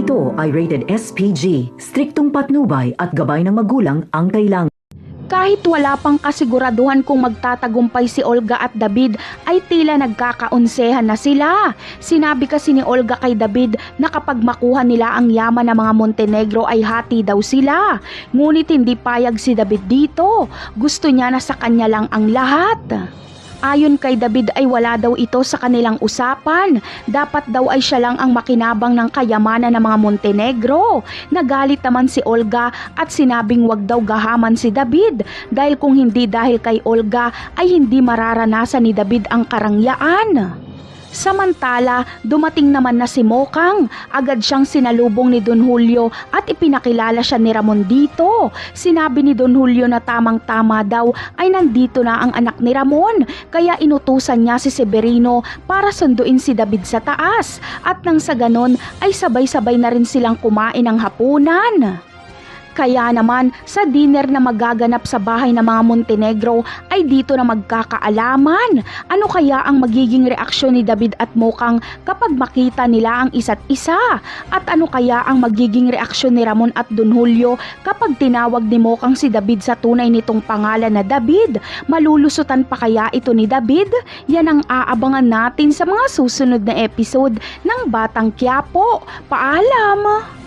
ito ay rated SPG, striktong patnubay at gabay ng magulang ang kailangan. Kahit wala pang kasiguraduhan kung magtatagumpay si Olga at David ay tila nagkakaunsehan na sila. Sinabi kasi ni Olga kay David na kapag makuha nila ang yaman ng mga Montenegro ay hati daw sila. Ngunit hindi payag si David dito. Gusto niya na sa kanya lang ang lahat. Ayon kay David ay wala daw ito sa kanilang usapan. Dapat daw ay siya lang ang makinabang ng kayamanan ng mga Montenegro. Nagalit naman si Olga at sinabing wag daw gahaman si David dahil kung hindi dahil kay Olga ay hindi mararanasan ni David ang karangyaan. Samantala, dumating naman na si Mokang. Agad siyang sinalubong ni Don Julio at ipinakilala siya ni Ramon dito. Sinabi ni Don Julio na tamang-tama daw ay nandito na ang anak ni Ramon. Kaya inutusan niya si Severino para sunduin si David sa taas. At nang sa ganon ay sabay-sabay na rin silang kumain ng hapunan. Kaya naman sa dinner na magaganap sa bahay ng mga Montenegro ay dito na magkakaalaman. Ano kaya ang magiging reaksyon ni David at Mokang kapag makita nila ang isa't isa? At ano kaya ang magiging reaksyon ni Ramon at Don Julio kapag tinawag ni Mokang si David sa tunay nitong pangalan na David? Malulusutan pa kaya ito ni David? Yan ang aabangan natin sa mga susunod na episode ng Batang Quiapo. Paalam!